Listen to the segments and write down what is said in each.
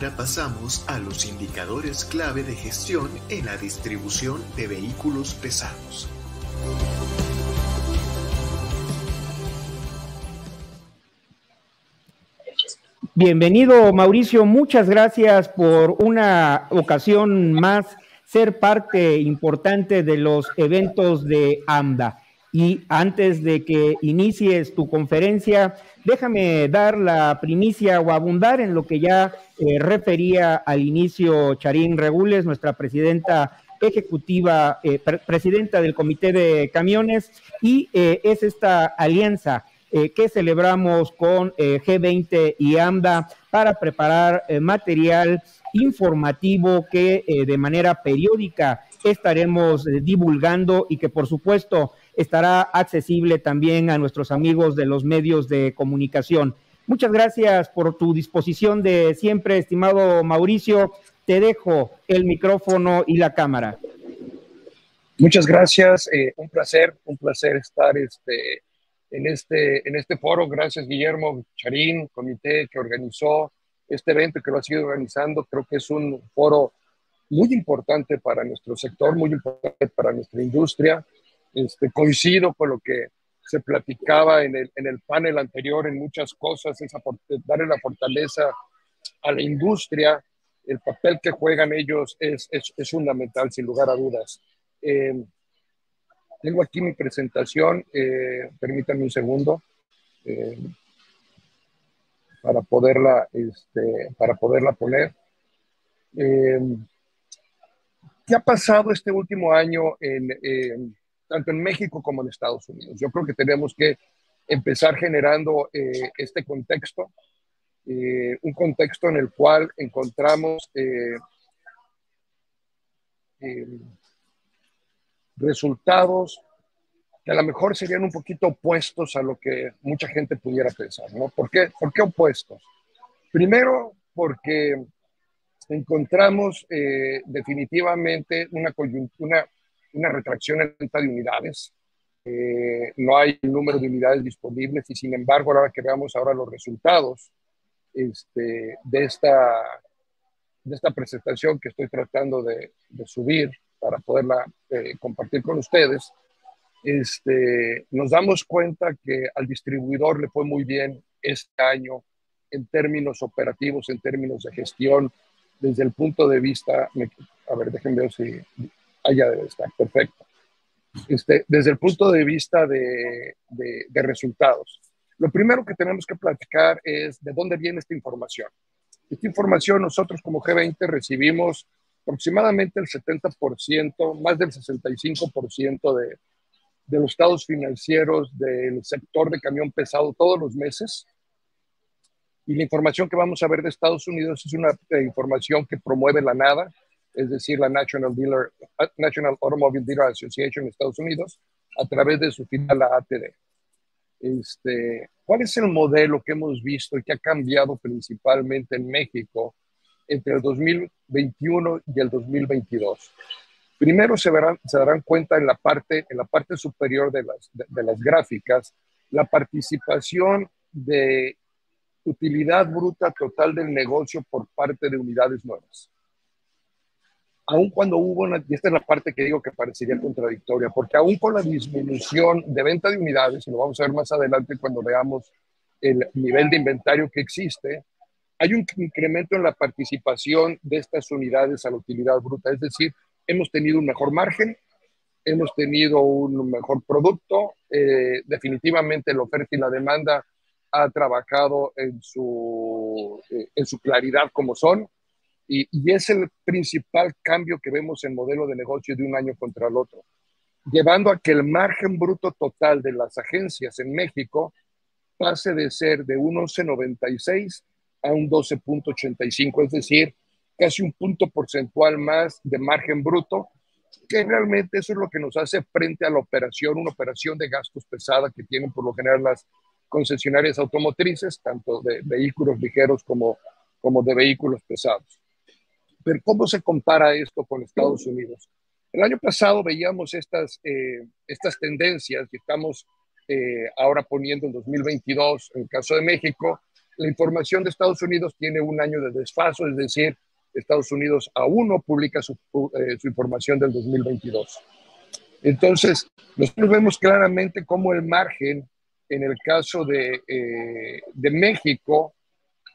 ahora pasamos a los indicadores clave de gestión en la distribución de vehículos pesados. Bienvenido, Mauricio. Muchas gracias por una ocasión más ser parte importante de los eventos de AMDA. Y antes de que inicies tu conferencia, déjame dar la primicia o abundar en lo que ya refería al inicio Charín Regules, nuestra presidenta ejecutiva, presidenta del Comité de Camiones, y es esta alianza que celebramos con G20 y AMDA para preparar material informativo que de manera periódica estaremos divulgando y que por supuesto estará accesible también a nuestros amigos de los medios de comunicación. Muchas gracias por tu disposición de siempre, estimado Mauricio. Te dejo el micrófono y la cámara. Muchas gracias, un placer estar en este foro. Gracias, Guillermo Charín, comité que organizó este evento, que lo ha sido organizando. Creo que es un foro muy importante para nuestro sector, muy importante para nuestra industria. Coincido con lo que se platicaba en el panel anterior en muchas cosas, darle la fortaleza a la industria. El papel que juegan ellos es fundamental, sin lugar a dudas. Tengo aquí mi presentación, permítanme un segundo para poderla poner. ¿Qué ha pasado este último año tanto en México como en Estados Unidos? Yo creo que tenemos que empezar generando este contexto, un contexto en el cual encontramos resultados que a lo mejor serían un poquito opuestos a lo que mucha gente pudiera pensar, ¿no? ¿Por qué opuestos? Primero, porque encontramos definitivamente una retracción en venta de unidades. No hay el número de unidades disponibles y sin embargo, ahora que veamos ahora los resultados de esta presentación que estoy tratando de subir para poderla compartir con ustedes, nos damos cuenta que al distribuidor le fue muy bien este año en términos operativos, en términos de gestión, desde el punto de vista, a ver, déjenme ver si allá debe estar, perfecto. Desde el punto de vista de resultados. Lo primero que tenemos que platicar es de dónde viene esta información. Esta información nosotros como G20 recibimos aproximadamente el 70%, más del 65% de los estados financieros del sector de camión pesado todos los meses. Y la información que vamos a ver de Estados Unidos es una información que promueve la NADA, es decir, la National Automobile Dealer Association de Estados Unidos, a través de su filial, la ATD. ¿Cuál es el modelo que hemos visto y que ha cambiado principalmente en México entre el 2021 y el 2022? Primero se darán cuenta en la parte superior de las gráficas, la participación de utilidad bruta total del negocio por parte de unidades nuevas. Aun cuando hubo y esta es la parte que digo que parecería contradictoria, porque aún con la disminución de venta de unidades, y lo vamos a ver más adelante cuando veamos el nivel de inventario que existe, hay un incremento en la participación de estas unidades a la utilidad bruta, es decir, hemos tenido un mejor margen, hemos tenido un mejor producto, definitivamente la oferta y la demanda ha trabajado en su claridad como son, y es el principal cambio que vemos en modelo de negocio de un año contra el otro, llevando a que el margen bruto total de las agencias en México pase de ser de un 11.96 a un 12.85, es decir, casi un punto porcentual más de margen bruto, que realmente eso es lo que nos hace frente a la operación, una operación de gastos pesada que tienen por lo general las concesionarias automotrices, tanto de vehículos ligeros como de vehículos pesados. Pero ¿cómo se compara esto con Estados Unidos? El año pasado veíamos estas tendencias que estamos ahora poniendo en 2022, en el caso de México, La información de Estados Unidos tiene un año de desfaso, es decir, Estados Unidos aún no publica su información del 2022. Entonces, nosotros vemos claramente cómo el margen, en el caso de México,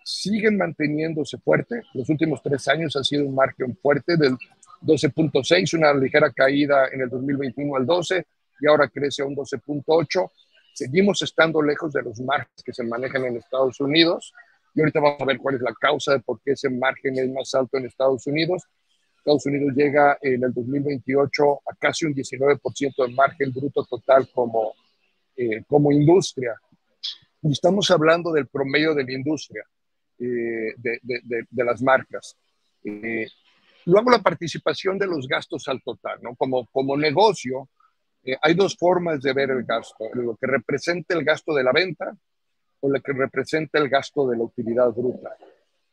siguen manteniéndose fuerte. Los últimos 3 años ha sido un margen fuerte del 12.6, una ligera caída en el 2021 al 12 y ahora crece a un 12.8. Seguimos estando lejos de los márgenes que se manejan en Estados Unidos y ahorita vamos a ver cuál es la causa de por qué ese margen es más alto en Estados Unidos. Estados Unidos llega en el 2028 a casi un 19% de margen bruto total como industria. Y estamos hablando del promedio de la industria, de las marcas. Luego la participación de los gastos al total, ¿no? Como negocio, hay 2 formas de ver el gasto, lo que representa el gasto de la venta o lo que representa el gasto de la utilidad bruta.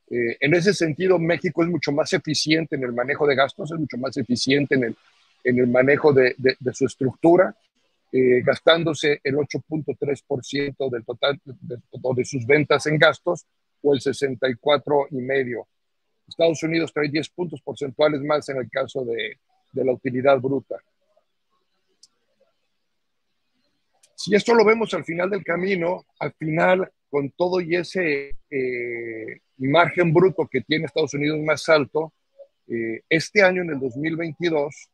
En ese sentido, México es mucho más eficiente en el manejo de gastos, es mucho más eficiente en el manejo de su estructura, gastándose el 8.3% del total de sus ventas en gastos o el 64,5%. Estados Unidos trae 10 puntos porcentuales más en el caso de la utilidad bruta. Si esto lo vemos al final del camino, al final, con todo y ese margen bruto que tiene Estados Unidos más alto, este año, en el 2022,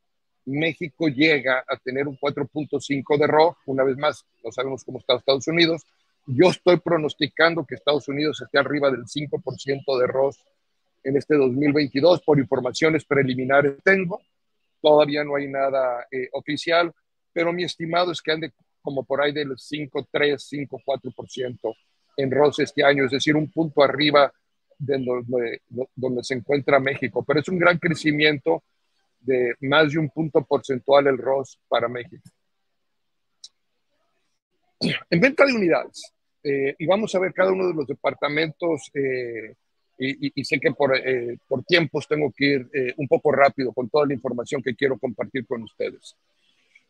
México llega a tener un 4.5 de ROE. Una vez más, no sabemos cómo está Estados Unidos. Yo estoy pronosticando que Estados Unidos esté arriba del 5% de ROE en este 2022, por informaciones preliminares que tengo. Todavía no hay nada oficial, pero mi estimado es que ande como por ahí del 5.3, 5.4% en ROE este año, es decir, un punto arriba de donde se encuentra México. Pero es un gran crecimiento de más de un punto porcentual el ROS para México. En venta de unidades, y vamos a ver cada uno de los departamentos, y sé que por tiempos tengo que ir un poco rápido con toda la información que quiero compartir con ustedes.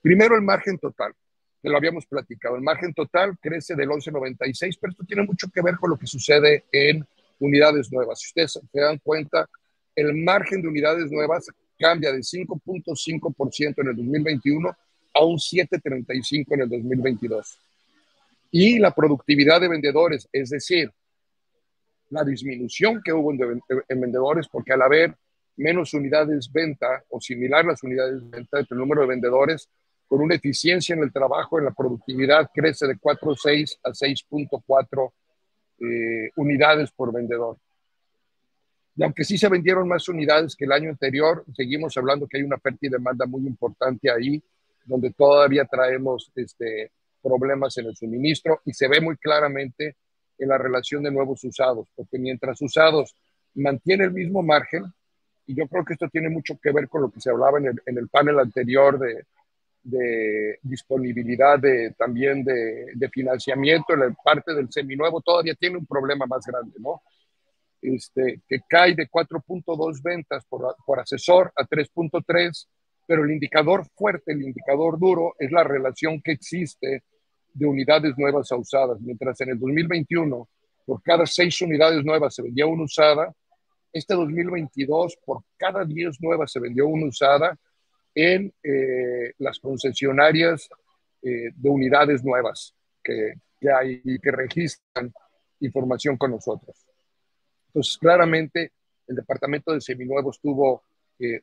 Primero, el margen total, que lo habíamos platicado. El margen total crece del 11.96, pero esto tiene mucho que ver con lo que sucede en unidades nuevas. Si ustedes se dan cuenta, el margen de unidades nuevas cambia de 5.5% en el 2021 a un 7.35% en el 2022. Y la productividad de vendedores, es decir, la disminución que hubo en vendedores, porque al haber menos unidades venta o similar las unidades venta, el número de vendedores con una eficiencia en el trabajo, en la productividad, crece de 4.6 a 6.4 unidades por vendedor. Y aunque sí se vendieron más unidades que el año anterior, seguimos hablando que hay una oferta y demanda muy importante ahí, donde todavía traemos problemas en el suministro y se ve muy claramente en la relación de nuevos usados, porque mientras usados mantiene el mismo margen, y yo creo que esto tiene mucho que ver con lo que se hablaba en el panel anterior de disponibilidad también de financiamiento, la parte del seminuevo todavía tiene un problema más grande, ¿no? Que cae de 4.2 ventas por asesor a 3.3, pero el indicador fuerte, el indicador duro, es la relación que existe de unidades nuevas a usadas. Mientras en el 2021, por cada 6 unidades nuevas se vendía una usada, este 2022, por cada 10 nuevas se vendió una usada en las concesionarias de unidades nuevas que hay y que registran información con nosotros. Entonces, claramente, el departamento de seminuevos tuvo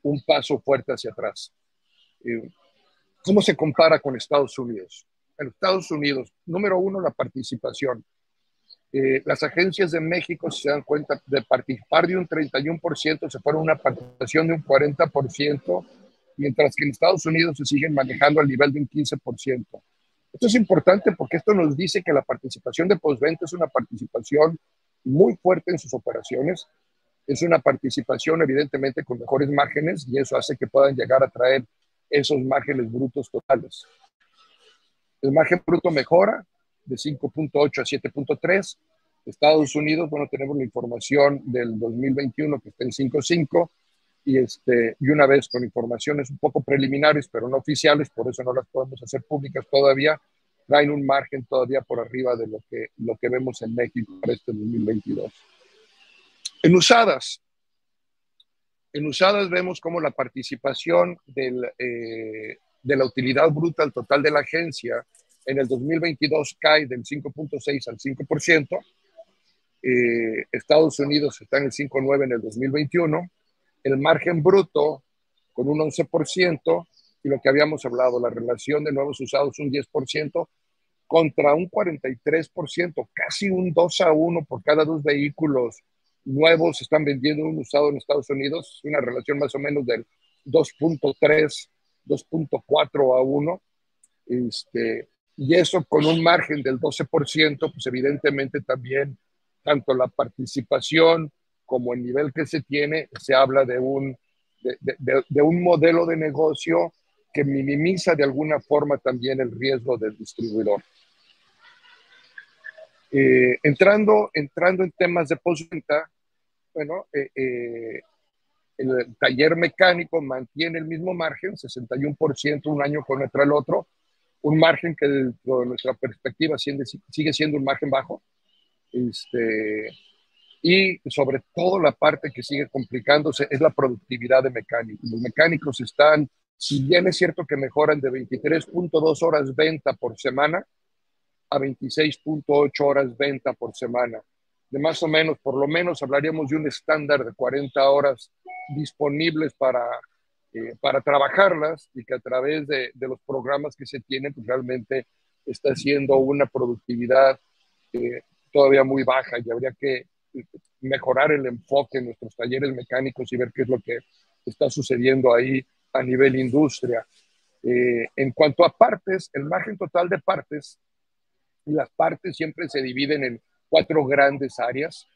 un paso fuerte hacia atrás. ¿Cómo se compara con Estados Unidos? En Estados Unidos, número 1, la participación. Las agencias de México, si se dan cuenta, de participar de un 31%, se fueron a una participación de un 40%, mientras que en Estados Unidos se siguen manejando al nivel de un 15%. Esto es importante porque esto nos dice que la participación de postventa es una participación muy fuerte en sus operaciones, es una participación evidentemente con mejores márgenes y eso hace que puedan llegar a traer esos márgenes brutos totales. El margen bruto mejora de 5.8 a 7.3. Estados Unidos, bueno, tenemos la información del 2021 que está en 5.5 y una vez con informaciones un poco preliminares pero no oficiales, por eso no las podemos hacer públicas todavía, traen un margen todavía por arriba de lo que vemos en México para este 2022. En usadas vemos como la participación de la utilidad bruta al total de la agencia en el 2022 cae del 5.6 al 5%. Estados Unidos está en el 5.9 en el 2021. El margen bruto con un 11%, y lo que habíamos hablado, la relación de nuevos usados un 10% contra un 43%, casi un 2-1 por cada 2 vehículos nuevos están vendiendo un usado en Estados Unidos, una relación más o menos del 2.3, 2.4-1. Y eso con un margen del 12%, pues evidentemente también tanto la participación como el nivel que se tiene, se habla de un modelo de negocio que minimiza de alguna forma también el riesgo del distribuidor. Entrando en temas de postventa, bueno, el taller mecánico mantiene el mismo margen, 61% un año contra el otro, un margen que dentro de nuestra perspectiva sigue siendo un margen bajo. Y sobre todo la parte que sigue complicándose es la productividad de mecánicos. Los mecánicos están, si bien es cierto que mejoran de 23.2 horas venta por semana a 26.8 horas venta por semana. De más o menos, por lo menos hablaríamos de un estándar de 40 horas disponibles para trabajarlas, y que a través de los programas que se tienen, pues realmente está siendo una productividad todavía muy baja, y habría que mejorar el enfoque en nuestros talleres mecánicos y ver qué es lo que está sucediendo ahí a nivel industria. En cuanto a partes, el margen total de partes, y las partes siempre se dividen en 4 grandes áreas,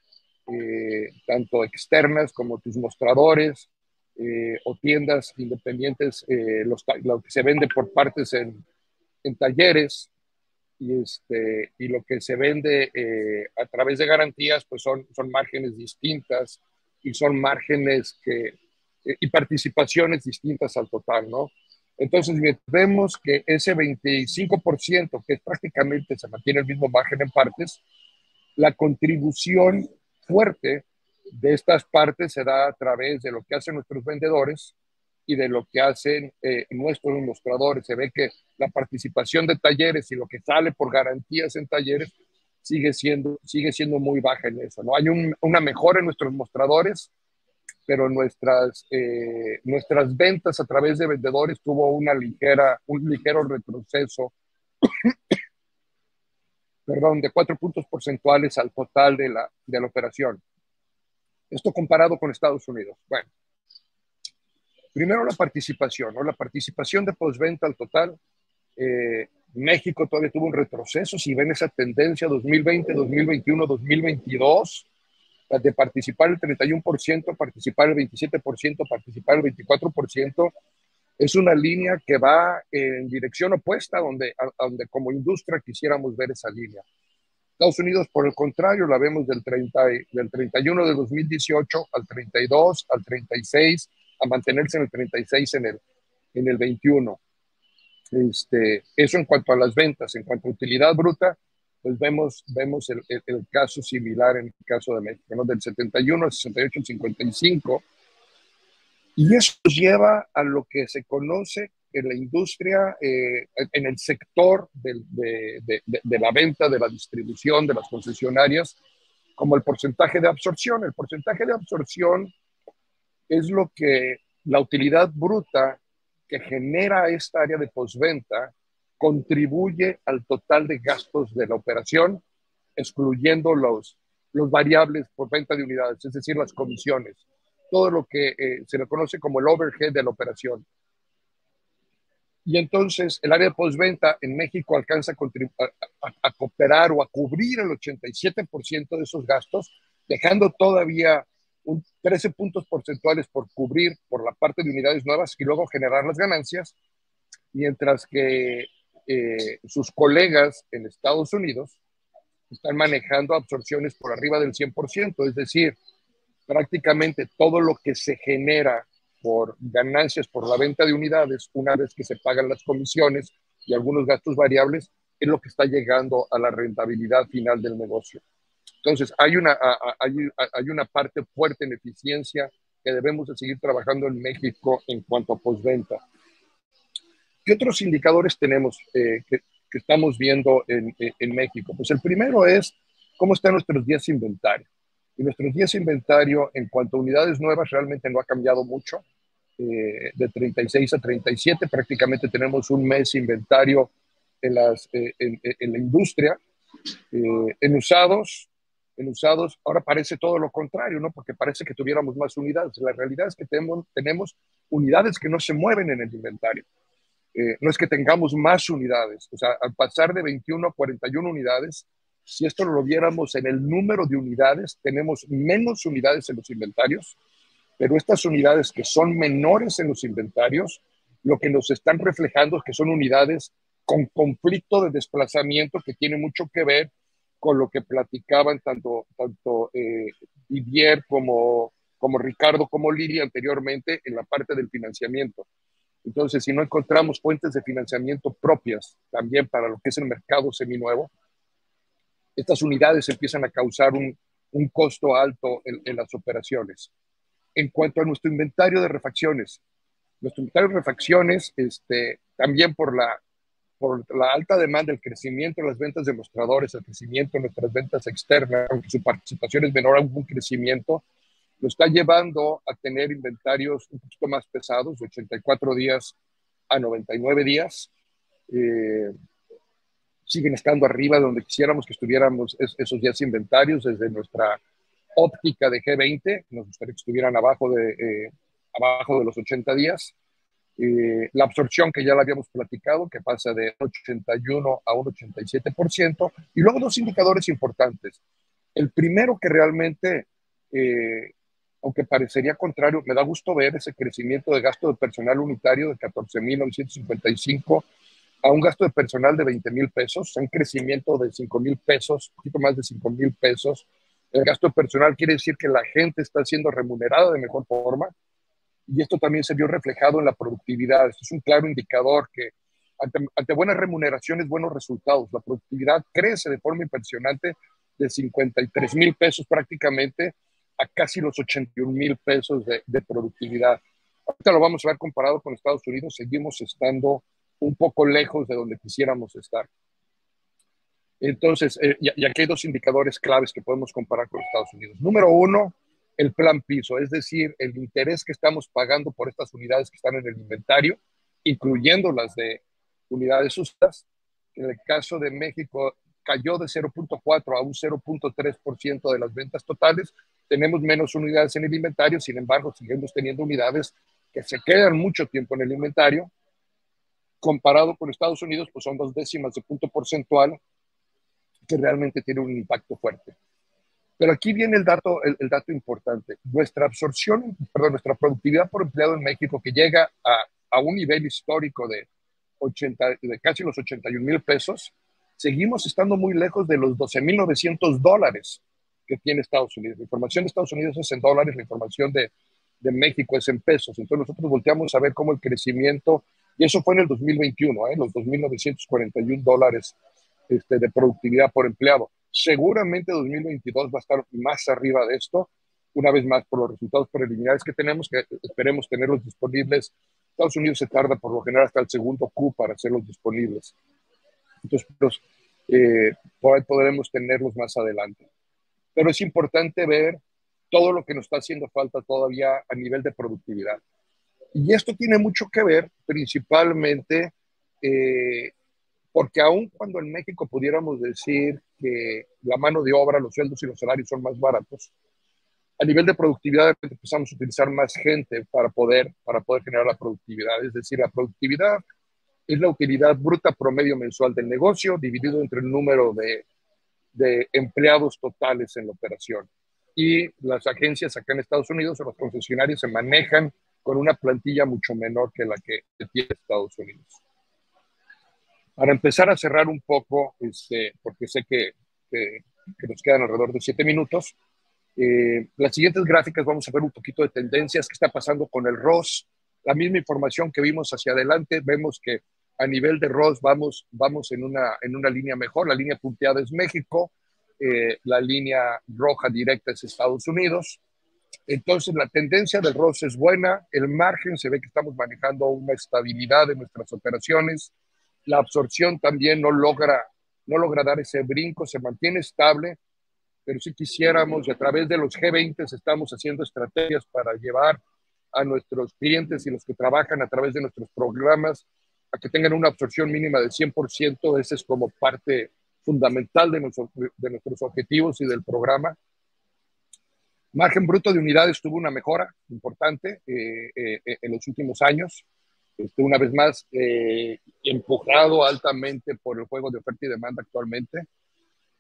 tanto externas como tus mostradores o tiendas independientes, lo que se vende por partes en talleres, y lo que se vende a través de garantías, pues son márgenes distintas, y son márgenes y participaciones distintas al total, ¿no? Entonces, vemos que ese 25%, que es prácticamente se mantiene el mismo margen en partes, la contribución fuerte de estas partes se da a través de lo que hacen nuestros vendedores y de lo que hacen nuestros mostradores. Se ve que la participación de talleres y lo que sale por garantías en talleres sigue siendo muy baja en eso, ¿no? Hay una mejora en nuestros mostradores, pero nuestras ventas a través de vendedores tuvo un ligero retroceso, de 4 puntos porcentuales al total de la operación. Esto comparado con Estados Unidos. Bueno, primero la participación, ¿no? La participación de postventa al total. México todavía tuvo un retroceso. Si ven esa tendencia 2020, 2021, 2022, de participar el 31%, participar el 27%, participar el 24%, es una línea que va en dirección opuesta a donde como industria quisiéramos ver esa línea. Estados Unidos, por el contrario, la vemos del 31 de 2018 al 32, al 36, a mantenerse en el 36 en el 21. Eso en cuanto a las ventas. En cuanto a utilidad bruta, pues vemos el caso similar en el caso de México, ¿no? Del 71 al 68 al 55. Y eso nos lleva a lo que se conoce en la industria, en el sector de la venta, de la distribución, de las concesionarias, como el porcentaje de absorción. El porcentaje de absorción es lo que la utilidad bruta que genera esta área de postventa contribuye al total de gastos de la operación, excluyendo los variables por venta de unidades, es decir, las comisiones, todo lo que se le conoce como el overhead de la operación. Y entonces el área de postventa en México alcanza a cooperar o a cubrir el 87% de esos gastos, dejando todavía 13 puntos porcentuales por cubrir por la parte de unidades nuevas y luego generar las ganancias, mientras que sus colegas en Estados Unidos están manejando absorciones por arriba del 100%, es decir, prácticamente todo lo que se genera por ganancias por la venta de unidades, una vez que se pagan las comisiones y algunos gastos variables, es lo que está llegando a la rentabilidad final del negocio. Entonces, hay una parte fuerte en eficiencia que debemos de seguir trabajando en México en cuanto a postventa. ¿Qué otros indicadores tenemos que estamos viendo en México? Pues el primero es cómo están nuestros días de inventario. Y nuestros días de inventario en cuanto a unidades nuevas realmente no ha cambiado mucho. De 36 a 37, prácticamente tenemos un mes de inventario en la industria. En usados, ahora parece todo lo contrario, ¿no? Porque parece que tuviéramos más unidades. La realidad es que tenemos unidades que no se mueven en el inventario. No es que tengamos más unidades. O sea, al pasar de 21 a 41 unidades, si esto lo viéramos en el número de unidades, tenemos menos unidades en los inventarios, pero estas unidades que son menores en los inventarios, lo que nos están reflejando es que son unidades con conflicto de desplazamiento que tiene mucho que ver con lo que platicaban tanto Didier como Ricardo, como Lili anteriormente en la parte del financiamiento. Entonces, si no encontramos fuentes de financiamiento propias también para lo que es el mercado seminuevo, estas unidades empiezan a causar un costo alto en las operaciones. En cuanto a nuestro inventario de refacciones, también por la alta demanda, el crecimiento de las ventas de mostradores, el crecimiento de nuestras ventas externas, aunque su participación es menor a un crecimiento, lo está llevando a tener inventarios un poquito más pesados, de 84 días a 99 días. Siguen estando arriba de donde quisiéramos que estuviéramos esos días inventarios. Desde nuestra óptica de G20, nos gustaría que estuvieran abajo de los 80 días. La absorción, que ya la habíamos platicado, que pasa de 81 a un 87%. Y luego dos indicadores importantes. El primero, que realmente, aunque parecería contrario, me da gusto ver ese crecimiento de gasto de personal unitario de 14,955 a un gasto de personal de 20,000 pesos, un crecimiento de 5,000 pesos, un poquito más de 5,000 pesos. El gasto de personal quiere decir que la gente está siendo remunerada de mejor forma, y esto también se vio reflejado en la productividad. Esto es un claro indicador que ante buenas remuneraciones, buenos resultados. La productividad crece de forma impresionante, de 53,000 pesos prácticamente a casi los 81,000 pesos de productividad. Ahorita lo vamos a ver comparado con Estados Unidos. Seguimos estando un poco lejos de donde quisiéramos estar. Entonces, y aquí hay dos indicadores claves que podemos comparar con Estados Unidos. Número uno, el plan piso, es decir, el interés que estamos pagando por estas unidades que están en el inventario, incluyendo las de unidades usadas. En el caso de México, cayó de 0,4 a un 0,3% de las ventas totales. Tenemos menos unidades en el inventario, sin embargo, seguimos teniendo unidades que se quedan mucho tiempo en el inventario. Comparado con Estados Unidos, pues son 0,2 de punto porcentual, que realmente tiene un impacto fuerte. Pero aquí viene el dato importante. Nuestra productividad por empleado en México, que llega a un nivel histórico de casi los 81,000 pesos, seguimos estando muy lejos de los $12,900 que tiene Estados Unidos. La información de Estados Unidos es en dólares, la información de México es en pesos. Entonces nosotros volteamos a ver cómo el crecimiento, y eso fue en el 2021, los $2,941 de productividad por empleado. Seguramente 2022 va a estar más arriba de esto, una vez más por los resultados preliminares que tenemos, que esperemos tenerlos disponibles. Estados Unidos se tarda por lo general hasta el segundo Q para hacerlos disponibles. Entonces, por ahí podremos tenerlos más adelante. Pero es importante ver todo lo que nos está haciendo falta todavía a nivel de productividad. Y esto tiene mucho que ver principalmente porque aun cuando en México pudiéramos decir que la mano de obra, los sueldos y los salarios son más baratos, a nivel de productividad empezamos a utilizar más gente para poder generar la productividad. Es decir, la productividad es la utilidad bruta promedio mensual del negocio dividido entre el número de empleados totales en la operación. Y las agencias acá en Estados Unidos o los concesionarios se manejan con una plantilla mucho menor que la que tiene Estados Unidos. Para empezar a cerrar un poco, porque sé que nos quedan alrededor de 7 minutos, las siguientes gráficas vamos a ver un poquito de tendencias, qué está pasando con el ROS. La misma información que vimos hacia adelante, vemos que A nivel de ROS vamos en una línea mejor. La línea punteada es México, la línea roja directa es Estados Unidos. Entonces la tendencia del ROS es buena, el margen se ve que estamos manejando una estabilidad en nuestras operaciones, la absorción también no logra dar ese brinco, se mantiene estable, pero si quisiéramos, y a través de los G20 estamos haciendo estrategias para llevar a nuestros clientes y los que trabajan a través de nuestros programas a que tengan una absorción mínima del 100%, ese es como parte fundamental de nuestros objetivos y del programa. Margen bruto de unidades tuvo una mejora importante en los últimos años, una vez más empujado altamente por el juego de oferta y demanda actualmente.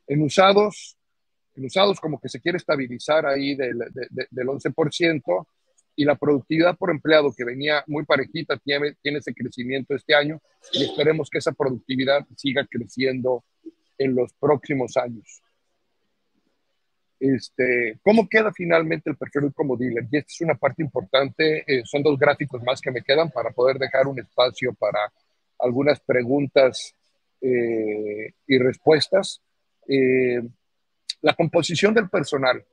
En usados como que se quiere estabilizar ahí del 11%, y la productividad por empleado, que venía muy parejita, tiene ese crecimiento este año, y esperemos que esa productividad siga creciendo en los próximos años. ¿Cómo queda finalmente el perfil como dealer? Y esta es una parte importante, son 2 gráficos más que me quedan para poder dejar un espacio para algunas preguntas y respuestas. La composición del personal.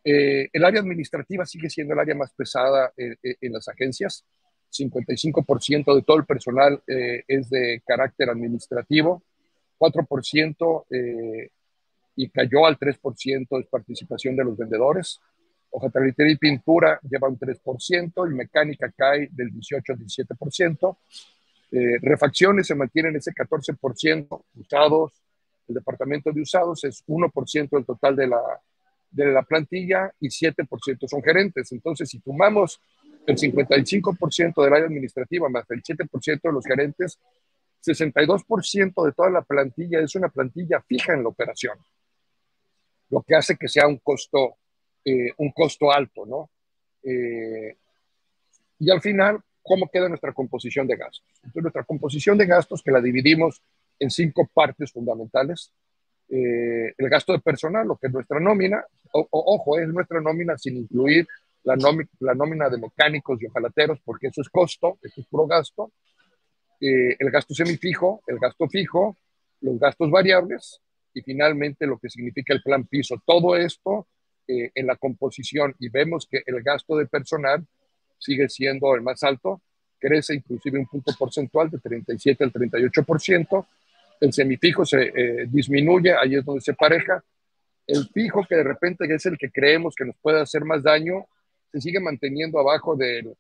El área administrativa sigue siendo el área más pesada en las agencias. 55% de todo el personal es de carácter administrativo, 4% y cayó al 3% de participación de los vendedores. Hojalatería y pintura lleva un 3% y mecánica cae del 18 al 17%. Refacciones se mantienen ese 14%, usados, el departamento de usados es 1% del total de la plantilla y 7% son gerentes. Entonces, si sumamos el 55% del área administrativa más el 7% de los gerentes, 62% de toda la plantilla es una plantilla fija en la operación, lo que hace que sea un costo alto, ¿no? Y al final, ¿cómo queda nuestra composición de gastos? Entonces, nuestra composición de gastos, que la dividimos en 5 partes fundamentales. El gasto de personal, lo que es nuestra nómina, ojo, es nuestra nómina sin incluir la nómina de mecánicos y hojalateros, porque eso es costo, eso es puro gasto. El gasto semifijo, el gasto fijo, los gastos variables y finalmente lo que significa el plan piso. Todo esto en la composición, y vemos que el gasto de personal sigue siendo el más alto, crece inclusive un punto porcentual de 37 al 38%. El semifijo se disminuye, ahí es donde se pareja. El fijo, que de repente es el que creemos que nos puede hacer más daño, se sigue manteniendo abajo del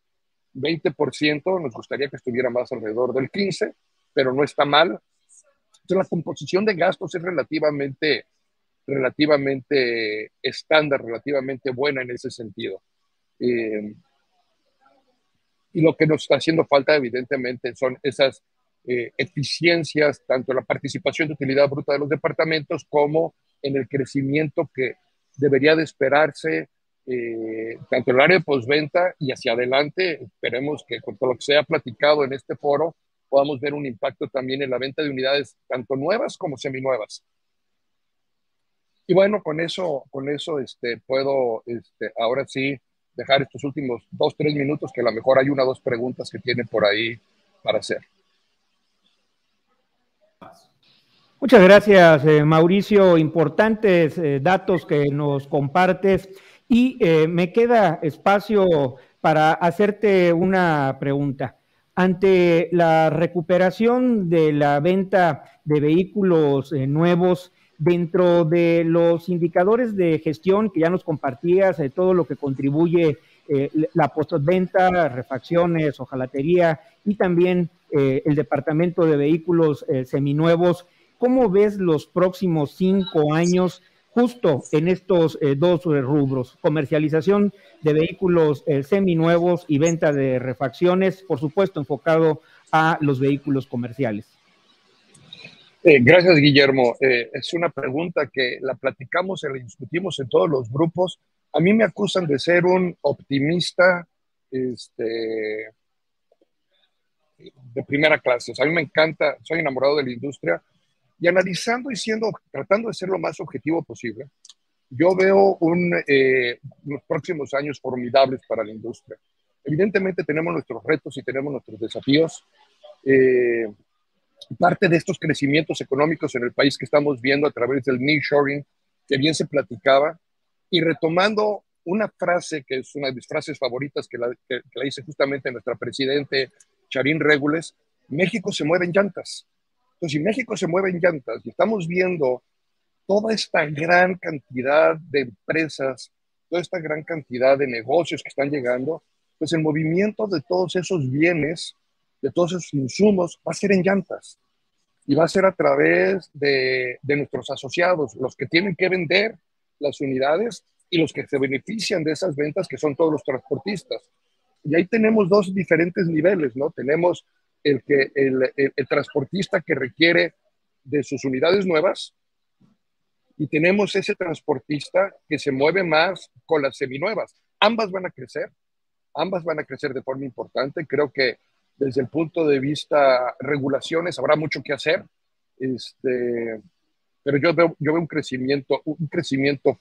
20%, nos gustaría que estuviera más alrededor del 15%, pero no está mal. Entonces, la composición de gastos es relativamente estándar, relativamente buena en ese sentido. Y lo que nos está haciendo falta, evidentemente, son esas eficiencias, tanto en la participación de utilidad bruta de los departamentos como en el crecimiento que debería de esperarse, tanto en el área de postventa y hacia adelante. Esperemos que con todo lo que se ha platicado en este foro podamos ver un impacto también en la venta de unidades, tanto nuevas como seminuevas. Y bueno, con eso puedo ahora sí dejar estos últimos 2-3 minutos, que a lo mejor hay 1 o 2 preguntas que tienen por ahí para hacer. Muchas gracias, Mauricio. Importantes datos que nos compartes, y me queda espacio para hacerte una pregunta. Ante la recuperación de la venta de vehículos nuevos, dentro de los indicadores de gestión que ya nos compartías, todo lo que contribuye la postventa, refacciones, hojalatería y también el departamento de vehículos seminuevos, ¿cómo ves los próximos 5 años justo en estos 2 rubros? Comercialización de vehículos seminuevos y venta de refacciones, por supuesto enfocado a los vehículos comerciales. Gracias, Guillermo. Es una pregunta que la platicamos y la discutimos en todos los grupos. A mí me acusan de ser un optimista de primera clase. O sea, a mí me encanta, soy enamorado de la industria, y analizando y tratando de ser lo más objetivo posible, yo veo unos próximos años formidables para la industria. Evidentemente tenemos nuestros retos y tenemos nuestros desafíos. parte de estos crecimientos económicos en el país que estamos viendo a través del nearshoring, que bien se platicaba, y retomando una frase que es una de mis frases favoritas que la dice justamente nuestra presidente Charín Régules: México se mueve en llantas. Entonces, si México se mueve en llantas y estamos viendo toda esta gran cantidad de empresas, toda esta gran cantidad de negocios que están llegando, pues el movimiento de todos esos bienes, de todos esos insumos, va a ser en llantas. Y va a ser a través de nuestros asociados, los que tienen que vender las unidades y los que se benefician de esas ventas, que son todos los transportistas. Y ahí tenemos dos diferentes niveles, ¿no? Tenemos el transportista que requiere de sus unidades nuevas, y tenemos ese transportista que se mueve más con las seminuevas. Ambas van a crecer de forma importante. Creo que desde el punto de vista regulaciones habrá mucho que hacer, pero yo veo un crecimiento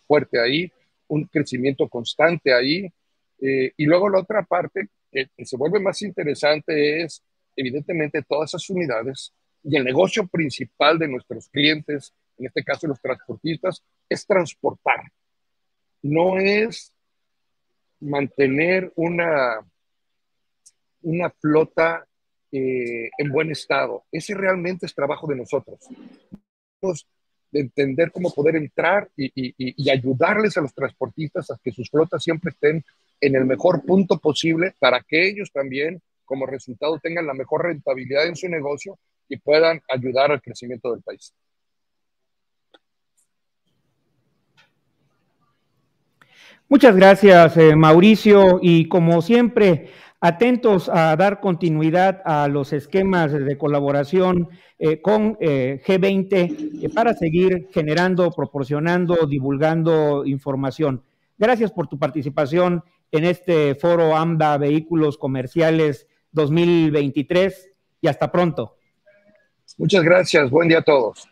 fuerte ahí, un crecimiento constante ahí. Y luego la otra parte que se vuelve más interesante es, evidentemente, todas esas unidades y el negocio principal de nuestros clientes, en este caso los transportistas, es transportar. No es mantener una flota en buen estado. Ese realmente es trabajo de nosotros. De entender cómo poder entrar y ayudarles a los transportistas a que sus flotas siempre estén en el mejor punto posible para que ellos también, como resultado, tengan la mejor rentabilidad en su negocio y puedan ayudar al crecimiento del país. Muchas gracias, Mauricio, y como siempre, atentos a dar continuidad a los esquemas de colaboración con G20 para seguir generando, proporcionando, divulgando información. Gracias por tu participación en este foro AMDA Vehículos Comerciales 2023 y hasta pronto. Muchas gracias. Buen día a todos.